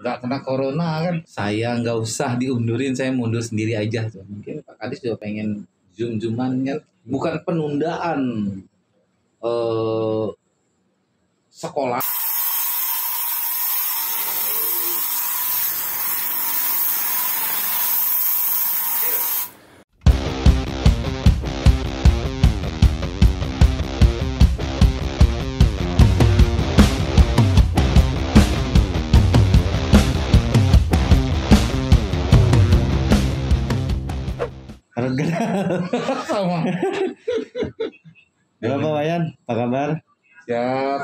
nggak kena corona kan. Saya nggak usah diundurin, saya mundur sendiri aja. Mungkin Pak Kadis juga pengen zoom-zooman kan, bukan penundaan sekolah. Sama. Halo Pak Wayan, apa kabar? Siap,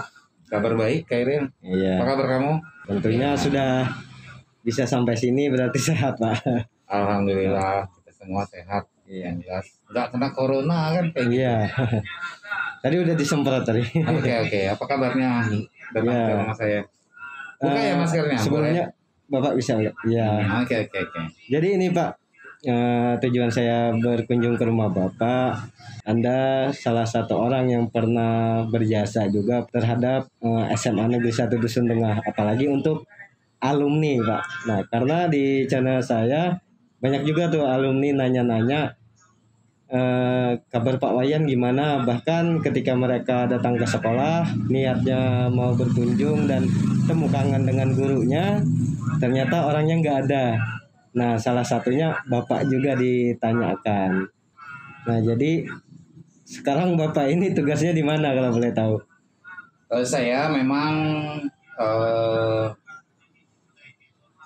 kabar baik Kairin. Iya. Apa kabar kamu? Tentunya sudah bisa sampai sini berarti sehat Pak. Alhamdulillah kita semua sehat. Iya. Yang jelas nggak kena corona kan kayak gitu. Iya. Tadi udah disemprot tadi. Oke. Apa kabarnya? Datang Iya. ke rumah saya. Buka ya maskernya. Sebelumnya Bapak bisa lihat. Iya. Oke. Jadi ini Pak, tujuan saya berkunjung ke rumah Bapak. Anda salah satu orang yang pernah berjasa juga terhadap SMA Negeri 1 Dusun Tengah, apalagi untuk alumni Pak. Nah, karena di channel saya banyak juga tuh alumni nanya-nanya kabar Pak Wayan gimana. Bahkan ketika mereka datang ke sekolah niatnya mau berkunjung dan temu kangen dengan gurunya, ternyata orangnya nggak ada. Nah, salah satunya Bapak juga ditanyakan. Nah, jadi sekarang Bapak ini tugasnya di mana kalau boleh tahu? Saya memang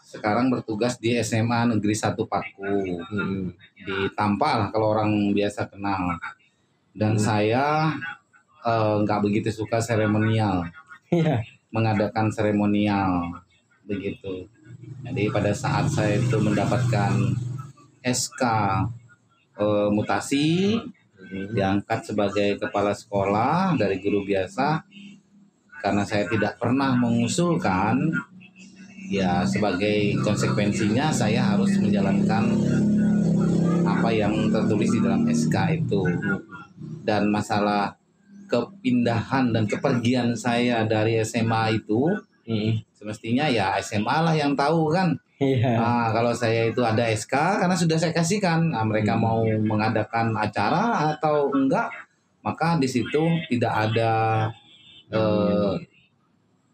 sekarang bertugas di SMA Negeri 1 Paku. Di Tampal kalau orang biasa kenal. Dan saya nggak begitu suka seremonial. Iya. Mengadakan seremonial begitu. Jadi pada saat saya itu mendapatkan SK mutasi, diangkat sebagai kepala sekolah dari guru biasa, karena saya tidak pernah mengusulkan, ya sebagai konsekuensinya saya harus menjalankan apa yang tertulis di dalam SK itu. Dan masalah kepindahan dan kepergian saya dari SMA itu, semestinya ya SMA lah yang tahu kan. Iya. Nah, kalau saya itu ada SK karena sudah saya kasihkan, nah, mereka mau mengadakan acara atau enggak, maka di situ tidak ada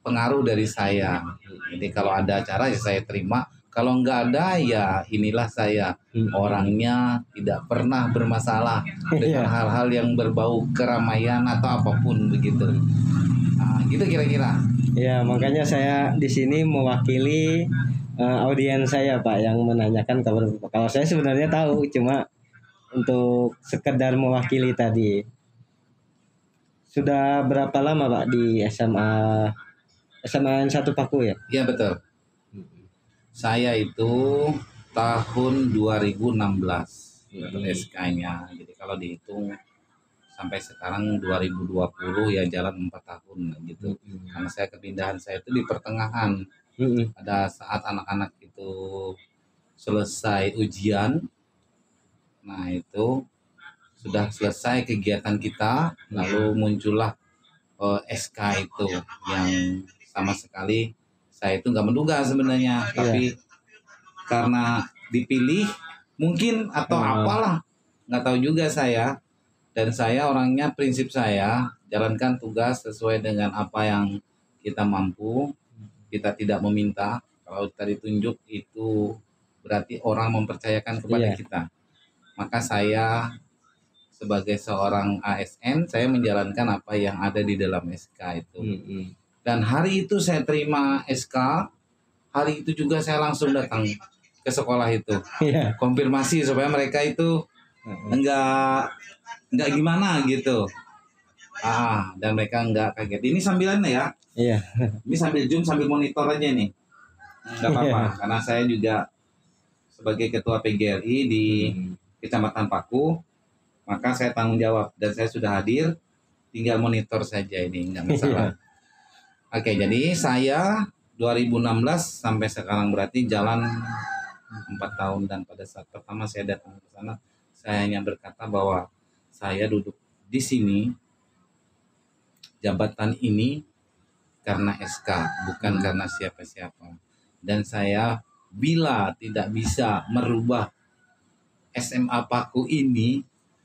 pengaruh dari saya. Jadi kalau ada acara ya saya terima, kalau enggak ada ya inilah saya, orangnya tidak pernah bermasalah dengan hal-hal yang berbau keramaian atau apapun begitu. Nah, gitu kira-kira. Ya, makanya saya di sini mewakili audiens saya Pak yang menanyakan kabar Bapak. Kalau saya sebenarnya tahu, cuma untuk sekedar mewakili tadi. Sudah berapa lama Pak di SMA 1 Paku ya? Iya betul. Saya itu tahun 2016 dapat SK-nya. Jadi kalau dihitung sampai sekarang 2020 ya jalan 4 tahun gitu. Karena saya kepindahan saya itu di pertengahan. Pada saat anak-anak itu selesai ujian, nah itu sudah selesai kegiatan kita, lalu muncullah SK itu yang sama sekali saya itu nggak menduga sebenarnya, tapi karena dipilih mungkin atau apalah, nggak tahu juga saya. Dan saya orangnya, prinsip saya jalankan tugas sesuai dengan apa yang kita mampu. Kita tidak meminta. Kalau kita ditunjuk itu berarti orang mempercayakan kepada kita. Maka saya sebagai seorang ASN, saya menjalankan apa yang ada di dalam SK itu. Dan hari itu saya terima SK, hari itu juga saya langsung datang ke sekolah itu. Konfirmasi supaya mereka itu enggak gimana gitu. Dan mereka enggak kaget. Ini sambilannya ya. Iya. Ini sambil zoom, sambil monitor aja nih. Enggak apa-apa, karena saya juga sebagai ketua PGRI di Kecamatan Paku, maka saya tanggung jawab dan saya sudah hadir, tinggal monitor saja ini, enggak masalah. Oke, jadi saya 2016 sampai sekarang berarti jalan 4 tahun, dan pada saat pertama saya datang ke sana, saya hanya berkata bahwa saya duduk di sini jabatan ini karena SK, bukan karena siapa-siapa. dan saya bila tidak bisa merubah SMA Paku ini,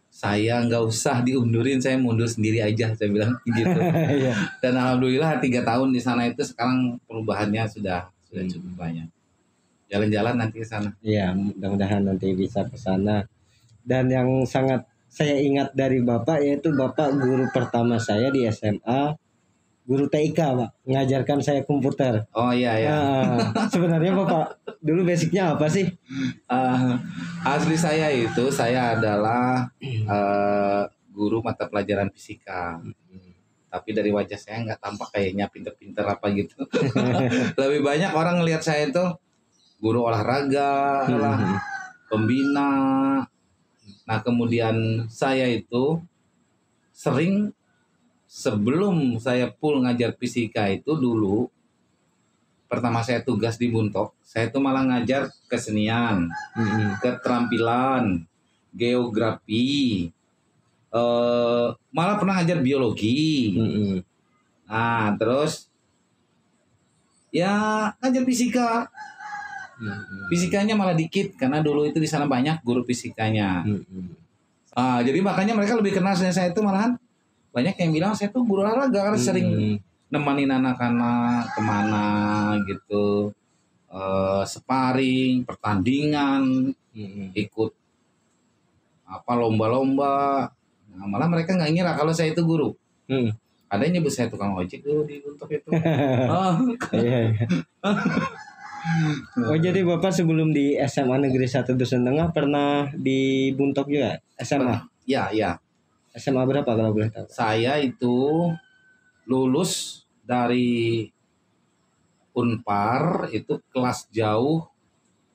saya nggak usah diundurin, saya mundur sendiri aja, saya bilang gitu. Iya. Dan alhamdulillah 3 tahun di sana itu sekarang perubahannya sudah Hmm. cukup banyak. Jalan-jalan nanti ke sana. Iya, mudah-mudahan nanti bisa ke sana. Dan yang sangat saya ingat dari Bapak yaitu Bapak guru pertama saya di SMA, guru TIK, Pak, mengajarkan saya komputer. Oh iya ya. Nah, sebenarnya Bapak dulu basicnya apa sih? Asli saya adalah guru mata pelajaran fisika. Tapi dari wajah saya nggak tampak kayaknya pinter-pinter apa gitu. Lebih banyak orang ngelihat saya itu guru olahraga lah, pembina. Nah kemudian saya itu sering sebelum saya full ngajar fisika itu dulu, pertama saya tugas di Buntok, saya itu malah ngajar kesenian, keterampilan, geografi, malah pernah ngajar biologi. Nah terus ya ngajar fisika. Fisikanya malah dikit karena dulu itu di sana banyak guru fisikanya. Jadi makanya mereka lebih kenal saya itu malahan banyak yang bilang saya tuh guru olahraga karena sering nemanin anak-anak kemana gitu, sparring, pertandingan, ikut apa lomba-lomba. Nah, malah mereka nggak ngira kalau saya itu guru. Ada yang nyebut saya tukang ojek dulu di Buntok itu. Oh jadi Bapak sebelum di SMA Negeri 1 Dusun Tengah pernah di Buntok juga SMA? Ya. SMA berapa kalau boleh tahu? Saya itu lulus dari Unpar itu kelas jauh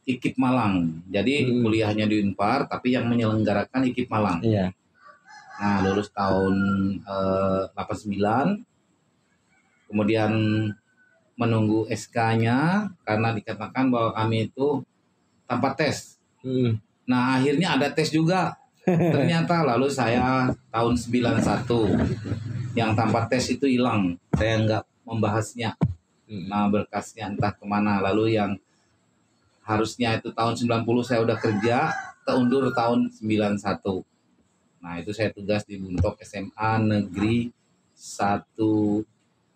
IKIP Malang. Jadi kuliahnya di Unpar tapi yang menyelenggarakan IKIP Malang. Iya. Nah lulus tahun 89. Kemudian menunggu SK-nya karena dikatakan bahwa kami itu tanpa tes. Nah akhirnya ada tes juga. Ternyata lalu saya tahun 91 yang tanpa tes itu hilang. Saya nggak membahasnya. Nah berkasnya entah kemana. Lalu yang harusnya itu tahun 90 saya udah kerja, keundur tahun 91. Nah itu saya tugas di Buntok SMA Negeri 1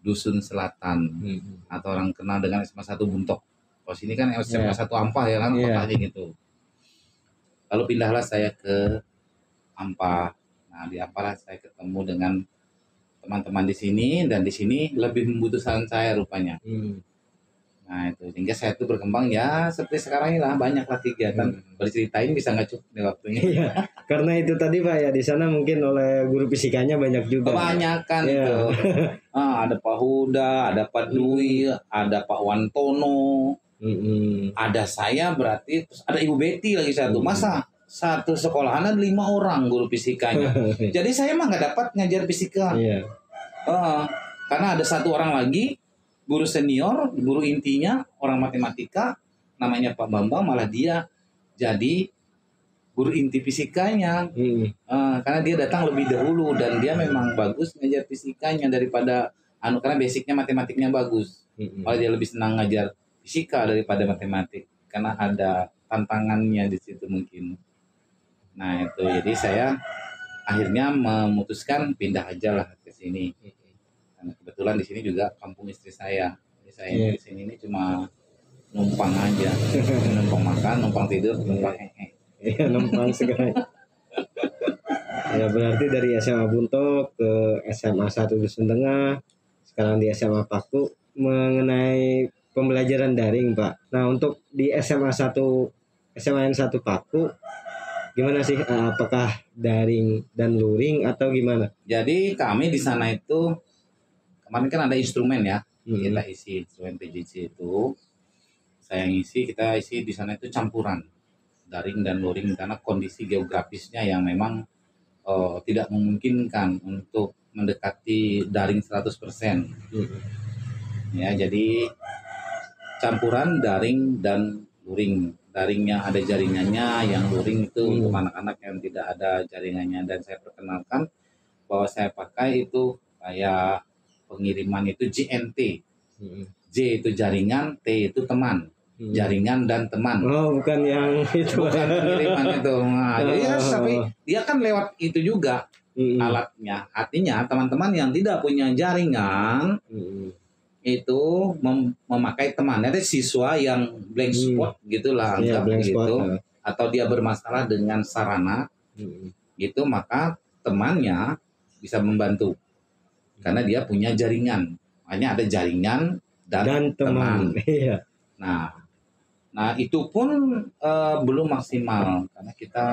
Dusun Selatan, atau orang kenal dengan SMA 1 Buntok. Kalau sini kan SMA 1 Ampah ya kan, kotanya gitu. Lalu pindahlah saya ke Ampah. Nah di Ampah saya ketemu dengan teman-teman di sini, dan di sini lebih membutuhkan saya rupanya. Nah itu sehingga saya itu berkembang ya seperti sekarang ini lah, banyaklah kegiatan. Berceritain bisa nggak cukup nih waktunya. Iya, karena itu tadi Pak ya di sana mungkin oleh guru fisikanya banyak juga. Kebanyakan itu. Ada Pak Huda, ada Pak Dwi, ada Pak Wantono, ada saya berarti, terus ada Ibu Betty lagi satu. Masa satu sekolahan ada 5 orang guru fisikanya. Jadi saya mah nggak dapat ngajar fisika. Karena ada 1 orang lagi guru senior, guru intinya orang matematika, namanya Pak Bambang, malah dia jadi guru inti fisikanya. Karena dia datang lebih dahulu dan dia memang bagus ngajar fisikanya daripada karena basicnya matematiknya bagus. Malah dia lebih senang ngajar fisika daripada matematik karena ada tantangannya di situ mungkin. Nah itu jadi saya akhirnya memutuskan pindah aja lah ke sini. Kebetulan di sini juga kampung istri saya. Jadi saya di sini ini cuma numpang aja, numpang makan, numpang tidur, numpang numpang segala. Ya berarti dari SMA Buntok ke SMA 1 Dusun Tengah, sekarang di SMA Paku, mengenai pembelajaran daring Pak. Nah untuk di SMA 1 SMAN 1 Paku gimana sih, apakah daring dan luring atau gimana? Jadi kami di sana itu kemarin kan ada instrumen ya, kita isi instrumen PJJ itu, saya ngisi, kita isi di sana itu campuran daring dan luring karena kondisi geografisnya yang memang tidak memungkinkan untuk mendekati daring 100%. Ya, jadi campuran daring dan luring. Daringnya ada jaringannya, yang luring itu untuk anak-anak yang tidak ada jaringannya. Dan saya perkenalkan bahwa saya pakai itu kayak pengiriman itu JNT. J itu jaringan, T itu teman. jaringan dan teman. Oh, bukan yang itu. Bukan pengiriman itu. Nah, jadi tapi dia kan lewat itu juga alatnya. Artinya teman-teman yang tidak punya jaringan itu memakai teman. Ada siswa yang blank spot gitulah, Iya, anggap gitu. spot. Atau dia bermasalah dengan sarana, gitu, maka temannya bisa membantu karena dia punya jaringan. Makanya ada jaringan dan teman. Iya. Nah itu pun belum maksimal karena kita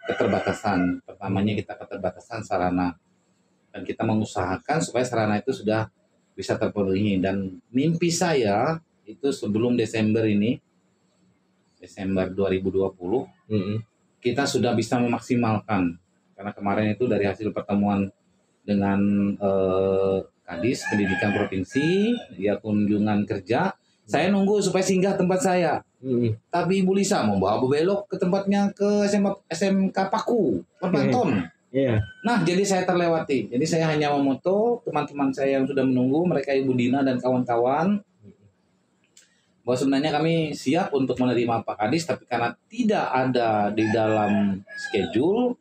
keterbatasan. Pertamanya kita keterbatasan sarana dan kita mengusahakan supaya sarana itu sudah bisa terpenuhi. Dan mimpi saya itu sebelum Desember ini, Desember 2020, kita sudah bisa memaksimalkan. Karena kemarin itu dari hasil pertemuan dengan Kadis Pendidikan Provinsi, dia kunjungan kerja, saya nunggu supaya singgah tempat saya. Tapi Ibu Lisa mau bawa belok ke tempatnya ke SMK Paku, Perbanton. Nah, jadi saya terlewati. Jadi saya hanya memoto teman-teman saya yang sudah menunggu, mereka Ibu Dina dan kawan-kawan, bahwa sebenarnya kami siap untuk menerima Pak Kadis, tapi karena tidak ada di dalam schedule,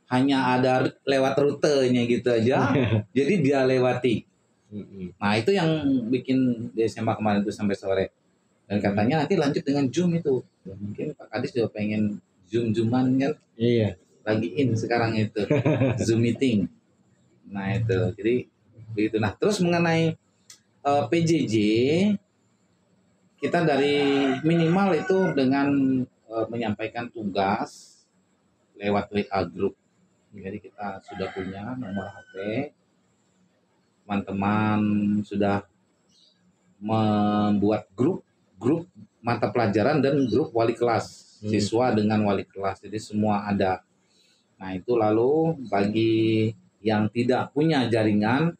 hanya ada lewat rutenya gitu aja, jadi dia lewati. Nah itu yang bikin di SMA kemarin itu sampai sore. Dan katanya nanti lanjut dengan Zoom itu. Mungkin Pak Kadis juga pengen Zoom-Zooman kan. Iya. Lagi in sekarang itu. Zoom meeting. Nah itu. Jadi begitu. Nah terus mengenai PJJ, kita dari minimal itu dengan menyampaikan tugas lewat WA group. Jadi kita sudah punya nomor HP, teman-teman sudah membuat grup mata pelajaran dan grup wali kelas, siswa dengan wali kelas, jadi semua ada. Nah itu lalu bagi yang tidak punya jaringan,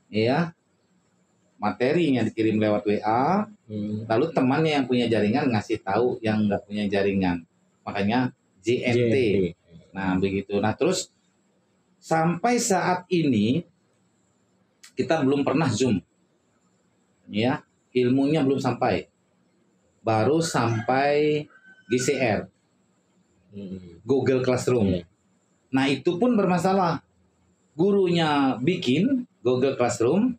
ya materinya dikirim lewat WA, lalu temannya yang punya jaringan ngasih tahu yang nggak punya jaringan, makanya JNT. Nah begitu. Nah terus sampai saat ini kita belum pernah Zoom, ya ilmunya belum sampai, baru sampai GCR, Google Classroom. Nah itu pun bermasalah, gurunya bikin Google Classroom,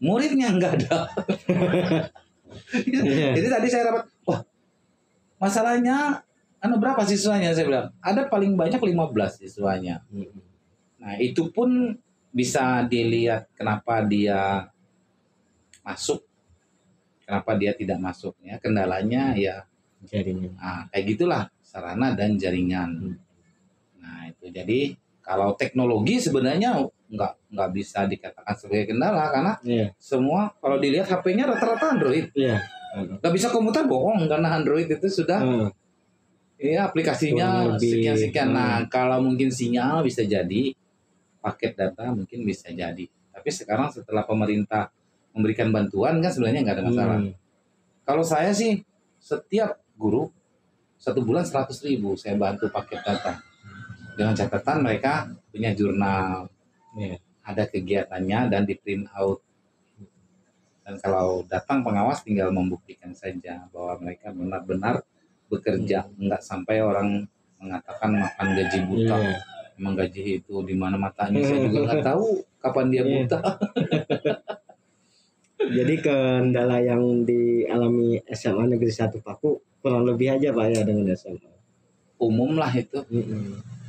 muridnya nggak ada. Jadi tadi saya dapat, wah masalahnya berapa siswanya? Saya bilang, ada paling banyak 15 siswanya. Nah, itu pun bisa dilihat kenapa dia masuk, kenapa dia tidak masuk. Ya, kendalanya ya jaringan. Kayak gitulah, sarana dan jaringan. Nah, itu jadi kalau teknologi sebenarnya nggak bisa dikatakan sebagai kendala karena semua kalau dilihat HP-nya rata-rata Android. Nggak bisa komputer bohong karena Android itu sudah ya aplikasinya sekian-sekian. Nah kalau mungkin sinyal bisa jadi, paket data mungkin bisa jadi. Tapi sekarang setelah pemerintah memberikan bantuan kan sebenarnya nggak ada masalah. Kalau saya sih setiap guru 1 bulan 100.000 saya bantu paket data. Dengan catatan mereka punya jurnal, ada kegiatannya dan di print out. Dan kalau datang pengawas tinggal membuktikan saja bahwa mereka benar-benar bekerja, enggak sampai orang mengatakan makan gaji buta. Emang gaji itu di mana matanya saya juga nggak tahu kapan dia buta. Jadi kendala yang dialami SMA Negeri 1 Paku kurang lebih aja Pak ya dengan SMA. Umum lah itu.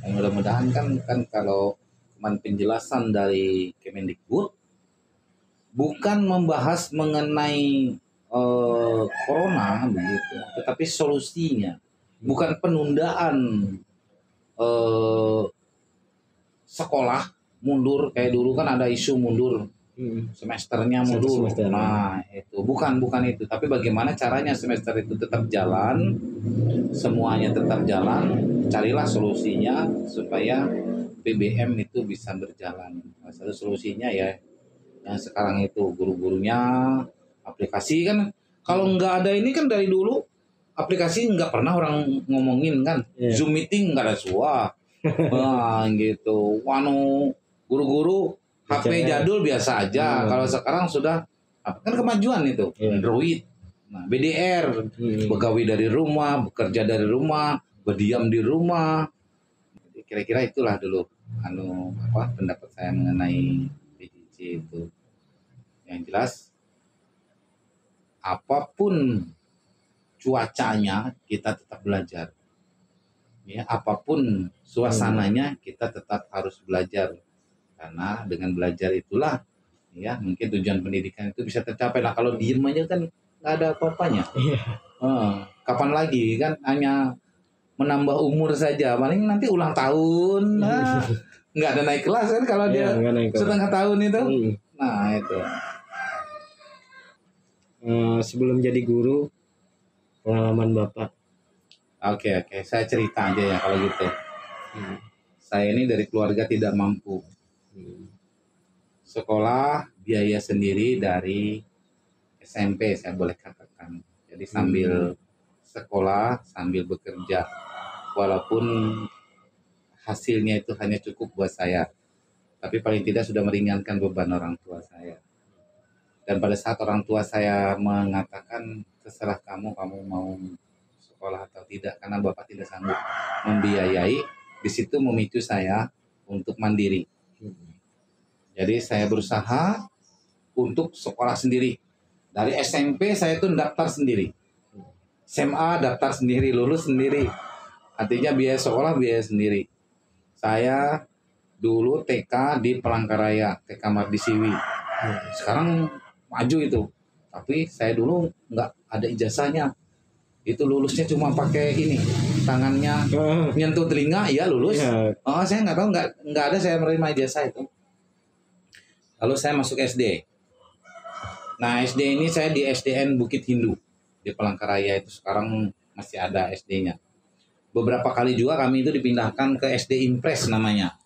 Mudah-mudahan kan kalau penjelasan dari Kemendikbud bukan membahas mengenai corona begitu, tetapi solusinya, bukan penundaan sekolah mundur kayak dulu kan ada isu mundur semesternya mundur. Nah itu bukan itu, tapi bagaimana caranya semester itu tetap jalan, semuanya tetap jalan. Carilah solusinya supaya PBM itu bisa berjalan. Salah satu solusinya ya yang sekarang itu guru-gurunya aplikasi kan, kalau nggak ada ini kan dari dulu aplikasi nggak pernah orang ngomongin kan. Zoom meeting nggak ada suara. Nah gitu, guru-guru HP jadul biasa aja. Kalau sekarang sudah kan kemajuan itu Android, Nah, BDR, begawi dari rumah, bekerja dari rumah, berdiam di rumah. Jadi kira-kira itulah dulu pendapat saya mengenai PJJ itu. Yang jelas apapun cuacanya kita tetap belajar. Ya, apapun suasananya kita tetap harus belajar. Karena dengan belajar itulah ya mungkin tujuan pendidikan itu bisa tercapai. Lah kalau diem aja kan nggak ada apa-apanya. Kapan lagi kan hanya menambah umur saja, paling nanti ulang tahun nggak ada naik kelas kan kalau dia setengah tahun itu. Nah itu. Sebelum jadi guru, pengalaman Bapak. Oke, saya cerita aja ya kalau gitu. Saya ini dari keluarga tidak mampu. Sekolah biaya sendiri dari SMP saya boleh katakan. Jadi sambil sekolah sambil bekerja, walaupun hasilnya itu hanya cukup buat saya, tapi paling tidak sudah meringankan beban orang tua saya. Dan pada saat orang tua saya mengatakan terserah kamu mau sekolah atau tidak karena bapak tidak sanggup membiayai, di situ memicu saya untuk mandiri. Jadi saya berusaha untuk sekolah sendiri. Dari SMP saya itu daftar sendiri, SMA daftar sendiri, lulus sendiri. Artinya biaya sekolah biaya sendiri. Saya dulu TK di Palangkaraya, TK Mardisiwi. Sekarang maju itu. Tapi saya dulu nggak ada ijazahnya. Itu lulusnya cuma pakai ini, tangannya nyentuh telinga, ya lulus. Saya nggak tahu, nggak ada saya menerima ijazah itu. Lalu saya masuk SD. Nah SD ini saya di SDN Bukit Hindu di Palangkaraya, itu sekarang masih ada SD-nya. Beberapa kali juga kami itu dipindahkan ke SD Impres namanya.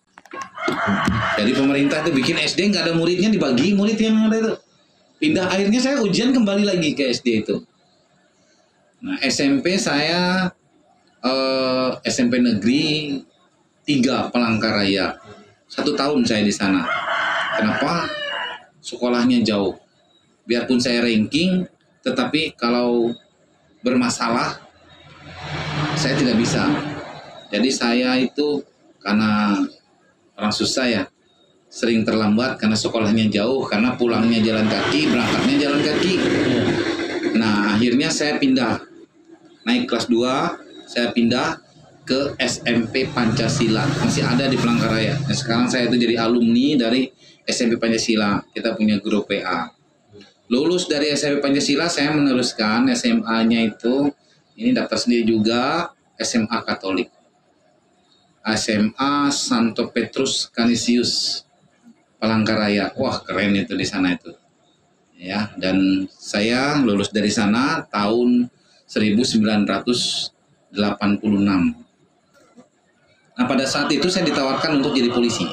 Jadi pemerintah itu bikin SD nggak ada muridnya, dibagi murid yang ada itu. Pindah, akhirnya saya ujian kembali lagi ke SD itu. Nah SMP saya SMP Negeri 3 Palangkaraya. 1 tahun saya di sana. Kenapa? Sekolahnya jauh. Biarpun saya ranking, tetapi kalau bermasalah saya tidak bisa. Jadi saya itu karena orang susah ya, sering terlambat karena sekolahnya jauh, karena pulangnya jalan kaki, berangkatnya jalan kaki. Nah akhirnya saya pindah, naik kelas 2, saya pindah ke SMP Pancasila, masih ada di Palangkaraya. Nah, sekarang saya itu jadi alumni dari SMP Pancasila, kita punya grup PA. Lulus dari SMP Pancasila, saya meneruskan SMA-nya itu, ini daftar sendiri juga, SMA Katolik. SMA Santo Petrus Canisius Palangkaraya. Wah, keren itu di sana itu. Ya, dan saya lulus dari sana tahun 1986. Nah, pada saat itu saya ditawarkan untuk jadi polisi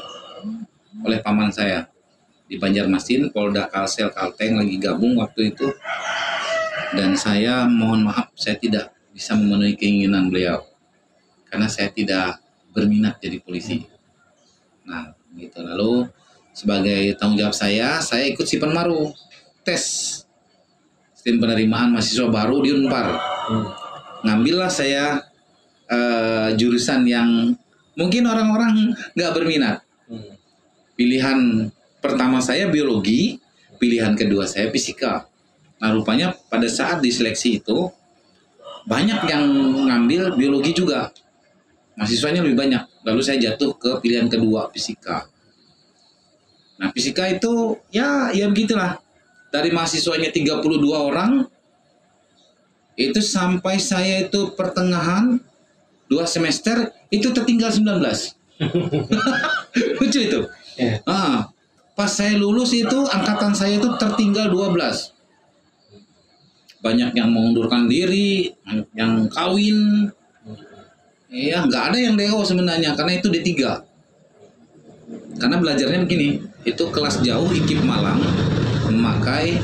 oleh paman saya di Banjarmasin, Polda Kalsel Kalteng lagi gabung waktu itu. Dan saya mohon maaf, saya tidak bisa memenuhi keinginan beliau karena saya tidak berminat jadi polisi. Nah, gitu. Lalu sebagai tanggung jawab saya ikut Sipenmaru, tes sistem penerimaan mahasiswa baru di Unpar. Ngambillah saya jurusan yang mungkin orang-orang nggak berminat. Pilihan pertama saya biologi, pilihan kedua saya fisika. Nah rupanya pada saat diseleksi itu banyak yang ngambil biologi juga, mahasiswanya lebih banyak. Lalu saya jatuh ke pilihan kedua, fisika. Nah fisika itu ya begitulah. Dari mahasiswanya 32 orang, itu sampai saya itu pertengahan 2 semester itu tertinggal 19. Lucu itu. Pas saya lulus itu angkatan saya itu tertinggal 12. Banyak yang mengundurkan diri, yang kawin. Ya, nggak ada yang DO sebenarnya karena itu D3. Karena belajarnya begini, itu kelas jauh IKIP Malang memakai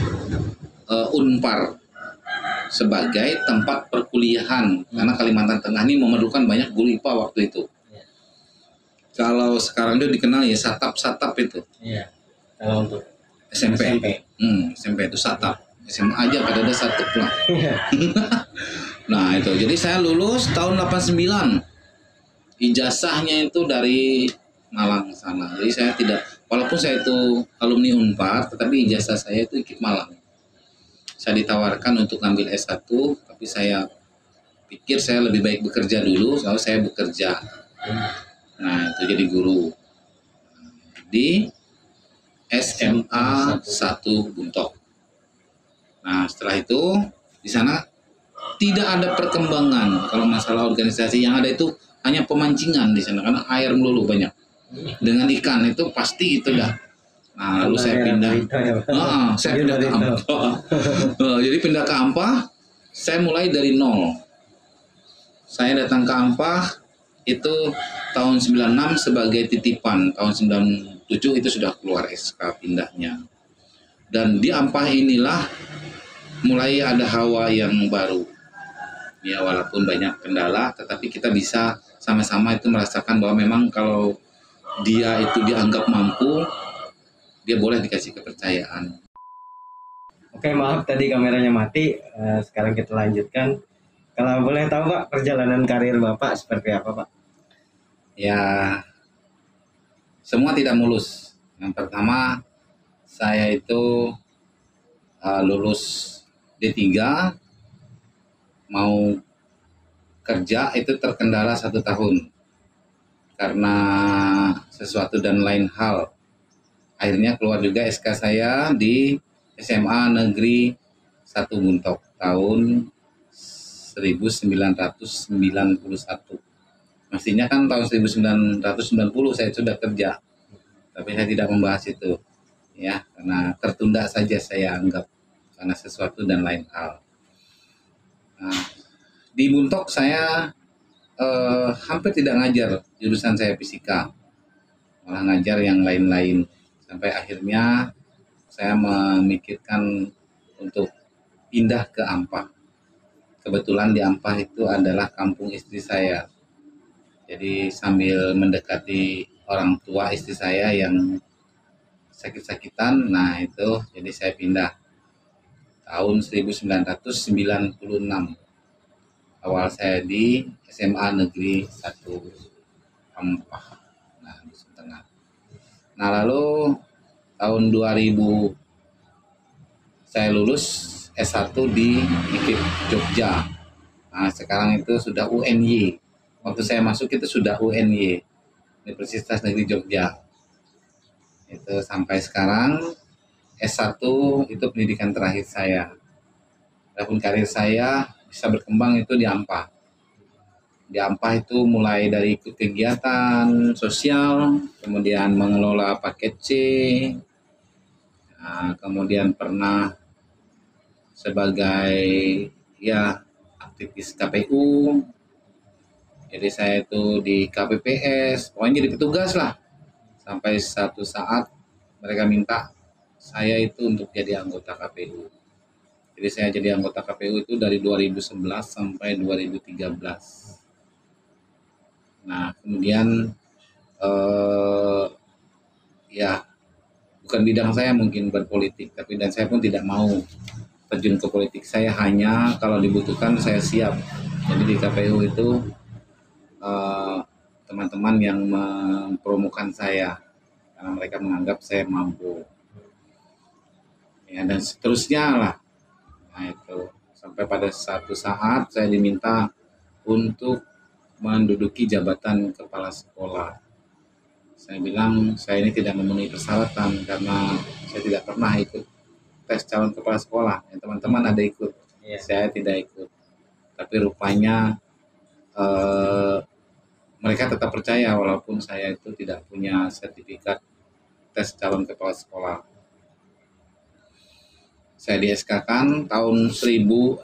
Unpar sebagai tempat perkuliahan karena Kalimantan Tengah ini memerlukan banyak guru IPA waktu itu. Kalau sekarang itu dikenal ya satap itu. Iya. Kalau untuk SMP. SMP itu satap. SMA aja kada ada satu lah. Nah itu, jadi saya lulus tahun 89. Ijazahnya itu dari Malang sana. Jadi saya tidak, walaupun saya itu alumni Unpar, tetapi ijazah saya itu IKIP Malang. Saya ditawarkan untuk ngambil S1, tapi saya pikir saya lebih baik bekerja dulu, lalu saya bekerja. Nah itu jadi guru di SMA 1 Buntok. Nah setelah itu di sana tidak ada perkembangan kalau masalah organisasi, yang ada itu hanya pemancingan di sana karena air melulu banyak dengan ikan itu pasti itu dah. Nah lalu saya pindah, saya pindah ke Ampah. Jadi pindah ke Ampah, saya mulai dari nol. Saya datang ke Ampah itu tahun 96 sebagai titipan, tahun 97 itu sudah keluar SK pindahnya. Dan di Ampah inilah mulai ada hawa yang baru. Ya walaupun banyak kendala, tetapi kita bisa sama-sama itu merasakan bahwa memang kalau dia itu dianggap mampu, dia boleh dikasih kepercayaan. Oke, maaf tadi kameranya mati. Sekarang kita lanjutkan. Kalau boleh tahu Pak, perjalanan karir Bapak seperti apa Pak? Ya, semua tidak mulus. Yang pertama, saya itu lulus D3, mau kerja itu terkendala 1 tahun karena sesuatu dan lain hal. Akhirnya keluar juga SK saya di SMA Negeri 1 Buntok tahun 1991. Mestinya kan tahun 1990 saya sudah kerja, tapi saya tidak membahas itu, ya, karena tertunda saja saya anggap karena sesuatu dan lain hal. Nah, di Buntok saya hampir tidak ngajar jurusan saya fisika, malah ngajar yang lain-lain. Sampai akhirnya saya memikirkan untuk pindah ke Ampah. Kebetulan di Ampah itu adalah kampung istri saya. Jadi sambil mendekati orang tua istri saya yang sakit-sakitan, nah itu jadi saya pindah tahun 1996. Awal saya di SMA Negeri 1 Ampah, nah Dusun Tengah. Nah lalu tahun 2000 saya lulus S1 di IKIP Jogja. Nah sekarang itu sudah UNY. Waktu saya masuk itu sudah UNY, Universitas Negeri Jogja. Itu sampai sekarang S1 itu pendidikan terakhir saya. Adapun karir saya bisa berkembang itu di Ampah. Di Ampah itu mulai dari ikut kegiatan sosial, kemudian mengelola paket C, nah, kemudian pernah sebagai ya aktivis KPU. Jadi saya itu di KPPS, pokoknya jadi petugas lah. Sampai satu saat mereka minta saya itu untuk jadi anggota KPU. Jadi saya jadi anggota KPU itu dari 2011 sampai 2013. Nah kemudian ya bukan bidang saya mungkin berpolitik, tapi dan saya pun tidak mau terjun ke politik. Saya hanya kalau dibutuhkan saya siap. Jadi di KPU itu teman-teman yang mempromokan saya karena mereka menganggap saya mampu. Ya dan seterusnya lah. Nah itu sampai pada satu saat saya diminta untuk menduduki jabatan kepala sekolah. Saya bilang saya ini tidak memenuhi persyaratan karena saya tidak pernah ikut tes calon kepala sekolah. Ya, teman-teman ada ikut, saya tidak ikut. Tapi rupanya mereka tetap percaya walaupun saya itu tidak punya sertifikat tes calon kepala sekolah. Saya di SK-kan tahun 2016,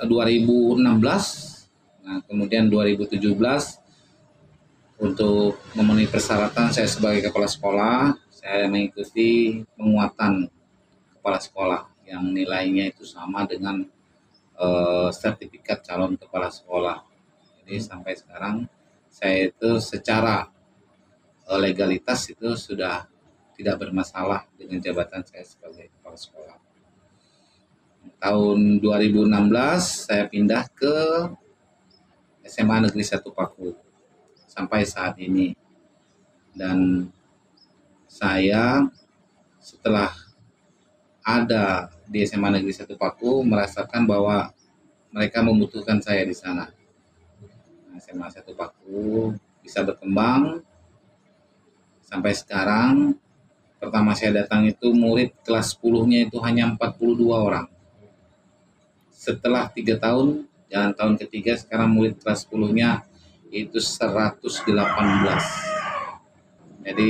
nah kemudian 2017 untuk memenuhi persyaratan saya sebagai kepala sekolah, saya mengikuti penguatan kepala sekolah yang nilainya itu sama dengan sertifikat calon kepala sekolah. Jadi sampai sekarang saya itu secara legalitas itu sudah tidak bermasalah dengan jabatan saya sebagai kepala sekolah. Tahun 2016 saya pindah ke SMA Negeri 1 Paku sampai saat ini. Dan saya setelah ada di SMA Negeri 1 Paku merasakan bahwa mereka membutuhkan saya di sana. SMA 1 Paku bisa berkembang sampai sekarang. Pertama saya datang itu murid kelas 10-nya itu hanya 42 orang. Setelah 3 tahun, jalan tahun ketiga, sekarang murid kelas 10-nya itu 118. Jadi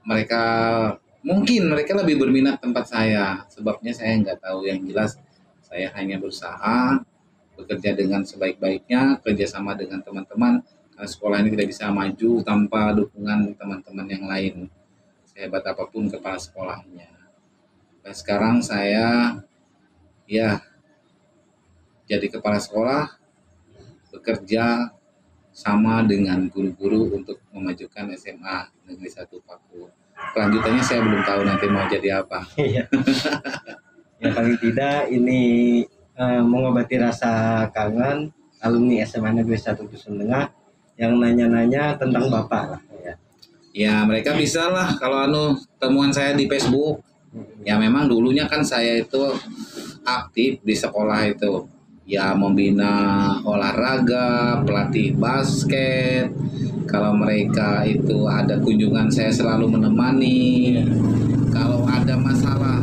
mereka lebih berminat tempat saya. Sebabnya saya nggak tahu, yang jelas saya hanya berusaha bekerja dengan sebaik-baiknya, kerjasama dengan teman-teman, karena sekolah ini tidak bisa maju tanpa dukungan teman-teman yang lain, sehebat apapun kepala sekolahnya. Dan sekarang saya ya jadi kepala sekolah, bekerja sama dengan guru-guru untuk memajukan SMA Negeri 1 Paku. Kelanjutannya saya belum tahu nanti mau jadi apa. Ya paling tidak ini mengobati rasa kangen alumni SMA Negeri 1 Dusun Tengah yang nanya-nanya tentang Bapak lah ya. Ya mereka bisa lah kalau temuan saya di Facebook. Ya memang dulunya kan saya itu aktif di sekolah itu. Ya membina olahraga, pelatih basket. Kalau mereka itu ada kunjungan saya selalu menemani. Kalau ada masalah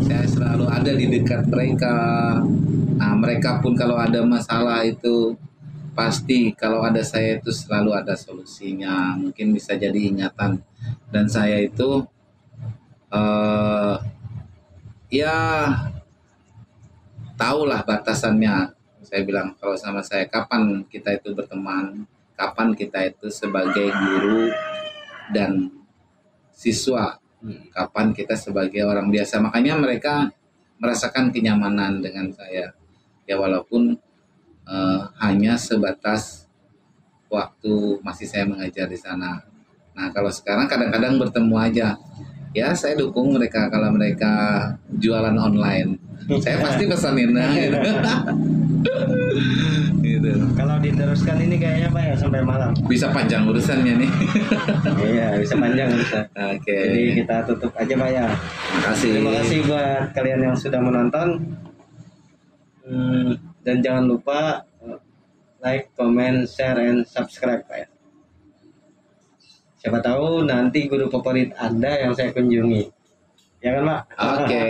saya selalu ada di dekat mereka. Nah mereka pun kalau ada masalah itu pasti kalau ada saya itu selalu ada solusinya. Mungkin bisa jadi ingatan. Dan saya itu ya tahulah batasannya. Saya bilang kalau sama saya, kapan kita itu berteman, kapan kita itu sebagai guru dan siswa, kapan kita sebagai orang biasa. Makanya mereka merasakan kenyamanan dengan saya ya, walaupun hanya sebatas waktu masih saya mengajar di sana. Nah kalau sekarang kadang-kadang bertemu aja ya, saya dukung mereka kalau mereka jualan online. Saya pasti pesanin gitu. Gitu. Kalau diteruskan ini kayaknya Pak ya sampai malam. Bisa panjang urusannya nih. Iya, bisa panjang bisa. Oke. Jadi kita tutup aja Pak ya. Terima kasih. Terima kasih buat kalian yang sudah menonton. Dan jangan lupa like, comment, share, and subscribe Pak ya. Siapa tahu nanti guru favorit Anda yang saya kunjungi. Ya kan Pak? Oke.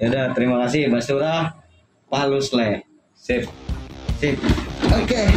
Yaudah, terima kasih Basura Palusle. Sip. Sip. Oke.